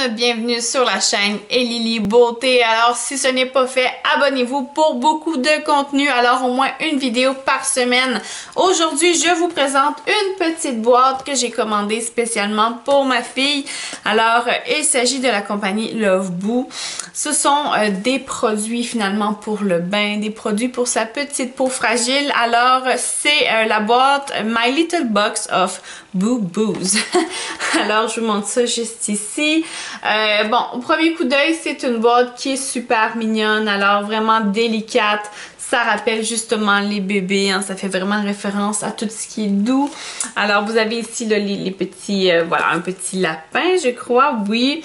bienvenue sur la chaîne Elili Beauté. Alors si ce n'est pas fait, abonnez-vous pour beaucoup de contenu, alors au moins une vidéo par semaine. Aujourd'hui, je vous présente une petite boîte que j'ai commandée spécialement pour ma fille. Alors il s'agit de la compagnie Loveboo. Ce sont des produits finalement pour le bain, des produits pour sa petite peau fragile. Alors c'est la boîte My Little Box of Boo Boos. Alors je vous montre ça juste ici. Bon, au premier coup d'œil, c'est une boîte qui est super mignonne, alors vraiment délicate. Ça rappelle justement les bébés, hein, ça fait vraiment référence à tout ce qui est doux. Alors vous avez ici là, les petits, voilà, un petit lapin je crois, oui.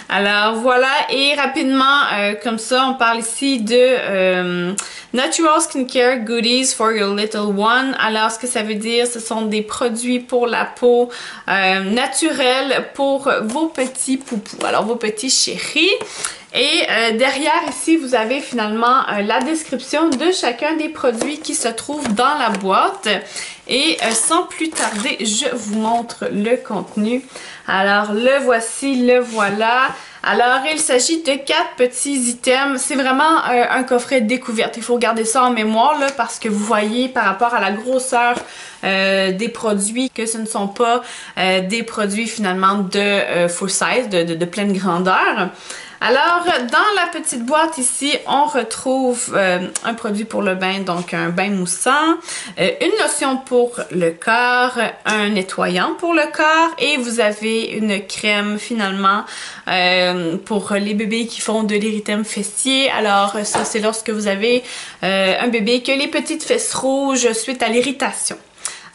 Alors voilà, et rapidement, comme ça, on parle ici de Natural Skincare Goodies for your little one. Alors ce que ça veut dire, ce sont des produits pour la peau naturels pour vos petits poupous, alors vos petits chéris. Et derrière ici, vous avez finalement la description de chacun des produits qui se trouvent dans la boîte. Et sans plus tarder, je vous montre le contenu. Alors le voici, le voilà. Alors il s'agit de 4 petits items. C'est vraiment un coffret découverte. Il faut garder ça en mémoire là, parce que vous voyez par rapport à la grosseur des produits que ce ne sont pas des produits finalement de full size, de pleine grandeur. Alors, dans la petite boîte ici, on retrouve un produit pour le bain, donc un bain moussant, une lotion pour le corps, un nettoyant pour le corps et vous avez une crème finalement pour les bébés qui font de l'érythème fessier. Alors, ça c'est lorsque vous avez un bébé qui a les petites fesses rouges suite à l'irritation.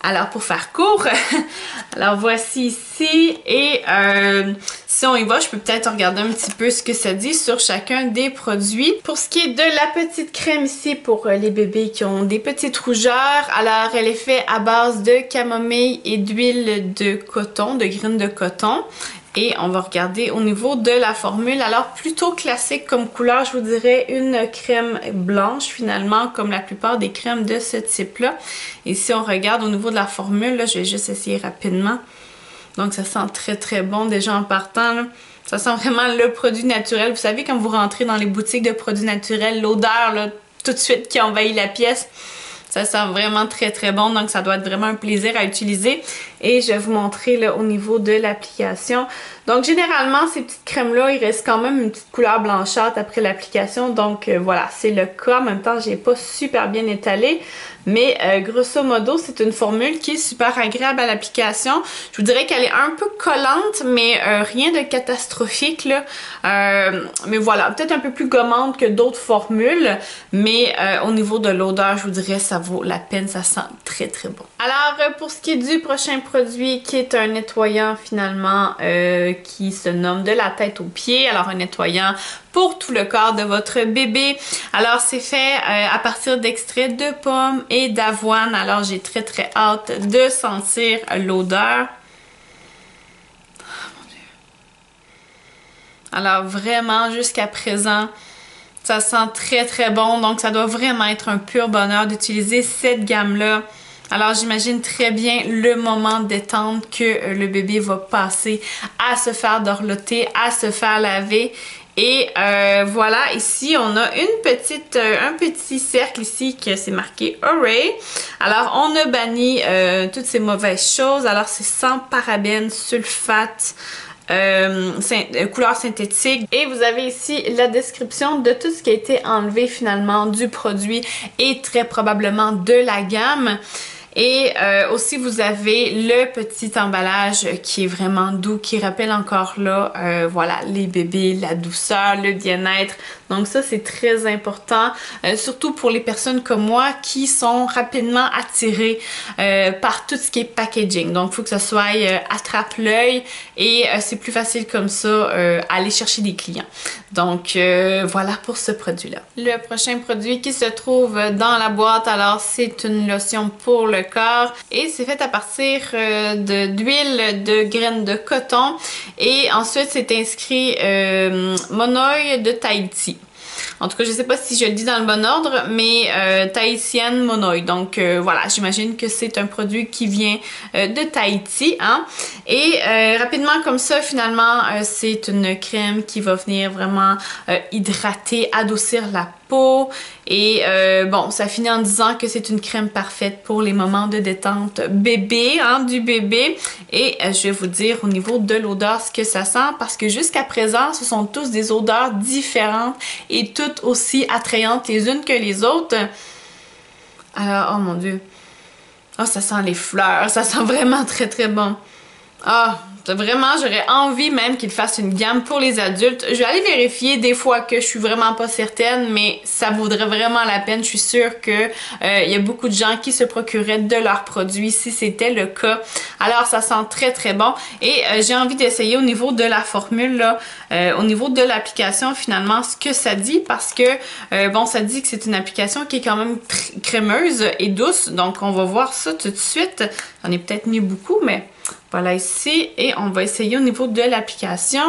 Alors pour faire court, alors voici ici et si on y va, je peux peut-être regarder un petit peu ce que ça dit sur chacun des produits. Pour ce qui est de la petite crème ici pour les bébés qui ont des petites rougeurs, alors elle est faite à base de camomille et d'huile de coton, de graines de coton. Et on va regarder au niveau de la formule. Alors plutôt classique comme couleur, je vous dirais une crème blanche finalement, comme la plupart des crèmes de ce type-là. Et si on regarde au niveau de la formule, là, je vais juste essayer rapidement. Donc ça sent très très bon déjà en partant. Là. Ça sent vraiment le produit naturel. Vous savez quand vous rentrez dans les boutiques de produits naturels, l'odeur là tout de suite qui envahit la pièce. Ça sent vraiment très très bon, donc ça doit être vraiment un plaisir à utiliser. Et je vais vous montrer là, au niveau de l'application. Donc généralement, ces petites crèmes-là, il reste quand même une petite couleur blanchâtre après l'application. Donc voilà, c'est le cas. En même temps, j'ai pas super bien étalé. Mais grosso modo, c'est une formule qui est super agréable à l'application. Je vous dirais qu'elle est un peu collante, mais rien de catastrophique là. Mais voilà, peut-être un peu plus gommante que d'autres formules. Mais au niveau de l'odeur, je vous dirais ça vaut la peine, ça sent très très bon. Alors pour ce qui est du prochain produit, qui est un nettoyant finalement qui se nomme de la tête aux pieds. Alors un nettoyant pour tout le corps de votre bébé. Alors c'est fait à partir d'extraits de pommes et d'avoine. Alors j'ai très très hâte de sentir l'odeur. Oh, mon Dieu. Alors vraiment jusqu'à présent, ça sent très très bon. Donc ça doit vraiment être un pur bonheur d'utiliser cette gamme-là. Alors j'imagine très bien le moment détente que le bébé va passer à se faire dorloter, à se faire laver. Et voilà, ici on a un petit cercle ici que c'est marqué Hooray. Alors on a banni toutes ces mauvaises choses. Alors c'est sans parabènes, sulfate, couleur synthétique. Et vous avez ici la description de tout ce qui a été enlevé finalement du produit et très probablement de la gamme. Et aussi vous avez le petit emballage qui est vraiment doux, qui rappelle encore là, voilà, les bébés, la douceur, le bien-être. Donc ça c'est très important, surtout pour les personnes comme moi qui sont rapidement attirées par tout ce qui est packaging. Donc il faut que ça soit attrape l'œil et c'est plus facile comme ça aller chercher des clients. Donc voilà pour ce produit-là. Le prochain produit qui se trouve dans la boîte, alors c'est une lotion pour le corps et c'est fait à partir d'huile de graines de coton et ensuite c'est inscrit Monoï de Tahiti. En tout cas, je sais pas si je le dis dans le bon ordre, mais Tahitian Monoi. Donc voilà, j'imagine que c'est un produit qui vient de Tahiti, hein. Et rapidement comme ça, finalement, c'est une crème qui va venir vraiment hydrater, adoucir la peau. Et bon, ça finit en disant que c'est une crème parfaite pour les moments de détente bébé, hein, du bébé. Et je vais vous dire au niveau de l'odeur ce que ça sent, parce que jusqu'à présent, ce sont tous des odeurs différentes et toutes aussi attrayantes les unes que les autres. Alors, oh mon Dieu. Oh, ça sent les fleurs, ça sent vraiment très très bon. Ah, vraiment, j'aurais envie même qu'ils fassent une gamme pour les adultes. Je vais aller vérifier des fois que je suis vraiment pas certaine, mais ça vaudrait vraiment la peine. Je suis sûre que il y a beaucoup de gens qui se procureraient de leurs produits si c'était le cas. Alors, ça sent très très bon. Et j'ai envie d'essayer au niveau de la formule, là, au niveau de l'application, finalement, ce que ça dit, parce que, bon, ça dit que c'est une application qui est quand même crémeuse et douce. Donc, on va voir ça tout de suite. J'en ai peut-être mis beaucoup, mais... Voilà ici, et on va essayer au niveau de l'application.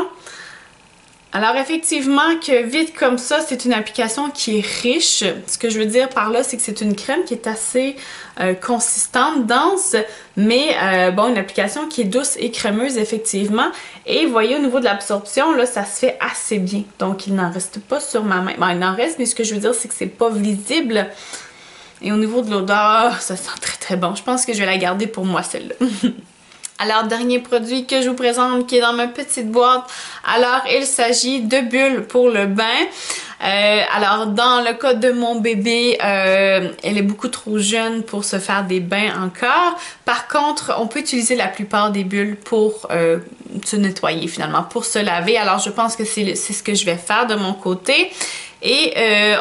Alors effectivement que vite comme ça, c'est une application qui est riche. Ce que je veux dire par là, c'est que c'est une crème qui est assez consistante, dense, mais bon, une application qui est douce et crémeuse effectivement. Et vous voyez au niveau de l'absorption, là, ça se fait assez bien. Donc il n'en reste pas sur ma main. Bon, il en reste, mais ce que je veux dire, c'est que c'est pas visible. Et au niveau de l'odeur, ça sent très très bon. Je pense que je vais la garder pour moi celle-là. Alors, dernier produit que je vous présente qui est dans ma petite boîte. Alors, il s'agit de bulles pour le bain. Alors, dans le cas de mon bébé, elle est beaucoup trop jeune pour se faire des bains encore. Par contre, on peut utiliser la plupart des bulles pour se nettoyer finalement, pour se laver. Alors, je pense que c'est ce que je vais faire de mon côté. Et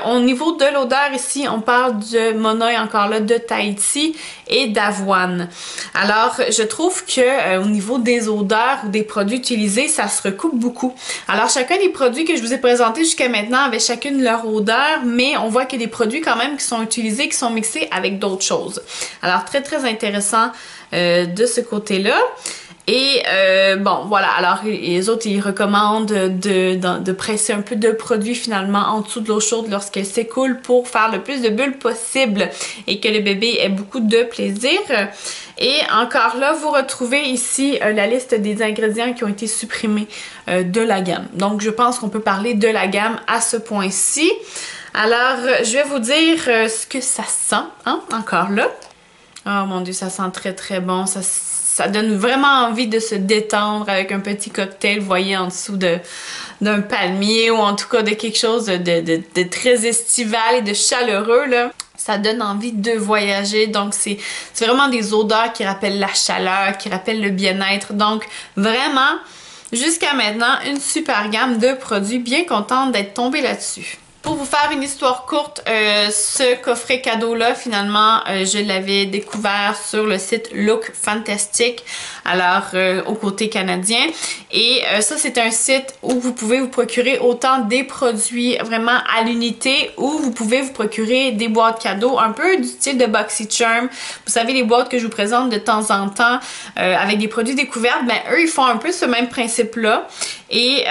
au niveau de l'odeur ici, on parle de Monoi encore là, de Tahiti et d'avoine. Alors, je trouve que au niveau des odeurs ou des produits utilisés, ça se recoupe beaucoup. Alors, chacun des produits que je vous ai présentés jusqu'à maintenant avait chacune leur odeur, mais on voit qu'il y a des produits quand même qui sont utilisés, qui sont mixés avec d'autres choses. Alors, très très intéressant de ce côté-là. Et bon, voilà, alors les autres, ils recommandent de presser un peu de produit finalement en dessous de l'eau chaude lorsqu'elle s'écoule pour faire le plus de bulles possible et que le bébé ait beaucoup de plaisir. Et encore là, vous retrouvez ici la liste des ingrédients qui ont été supprimés de la gamme. Donc, je pense qu'on peut parler de la gamme à ce point-ci. Alors, je vais vous dire ce que ça sent, hein, encore là. Oh mon Dieu, ça sent très très bon, ça donne vraiment envie de se détendre avec un petit cocktail, vous voyez, en dessous d'un palmier ou en tout cas de quelque chose de très estival et de chaleureux, là. Ça donne envie de voyager, donc c'est vraiment des odeurs qui rappellent la chaleur, qui rappellent le bien-être. Donc vraiment, jusqu'à maintenant, une super gamme de produits, bien contente d'être tombée là-dessus. Pour vous faire une histoire courte, ce coffret cadeau-là, finalement, je l'avais découvert sur le site Look Fantastic, alors au côté canadien. Et ça, c'est un site où vous pouvez vous procurer autant des produits vraiment à l'unité, ou vous pouvez vous procurer des boîtes cadeaux, un peu du style de BoxyCharm. Vous savez, les boîtes que je vous présente de temps en temps avec des produits découvertes, ben eux, ils font un peu ce même principe-là. Et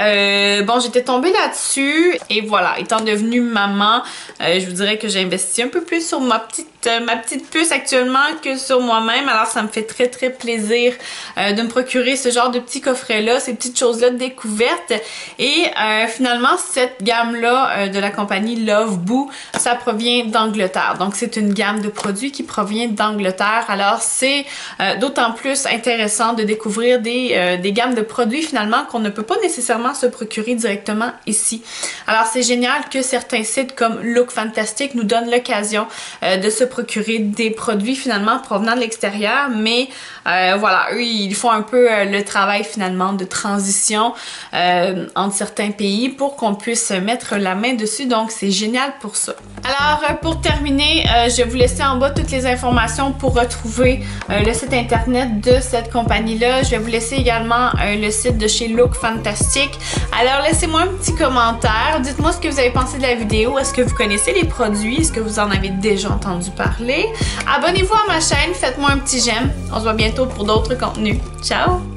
bon, j'étais tombée là-dessus, et voilà, étant devenue maman, je vous dirais que j'ai investi un peu plus sur ma petite puce actuellement que sur moi-même. Alors ça me fait très très plaisir de me procurer ce genre de petits coffrets-là, ces petites choses-là découvertes. Et finalement, cette gamme-là de la compagnie Love Boo, ça provient d'Angleterre. Donc c'est une gamme de produits qui provient d'Angleterre. Alors c'est d'autant plus intéressant de découvrir des gammes de produits finalement qu'on ne peut pas nécessairement se procurer directement ici. Alors c'est génial que certains sites comme Look Fantastic nous donnent l'occasion de se procurer des produits finalement provenant de l'extérieur, mais voilà, eux ils font un peu le travail finalement de transition entre certains pays pour qu'on puisse mettre la main dessus, donc c'est génial pour ça. Alors pour terminer, je vais vous laisser en bas toutes les informations pour retrouver le site internet de cette compagnie-là. Je vais vous laisser également le site de chez Look Fantastic. Alors laissez-moi un petit commentaire, dites-moi ce que vous avez pensé de la vidéo. Est-ce que vous connaissez les produits? Est-ce que vous en avez déjà entendu parler? Abonnez-vous à ma chaîne, faites-moi un petit j'aime. On se voit bientôt pour d'autres contenus. Ciao!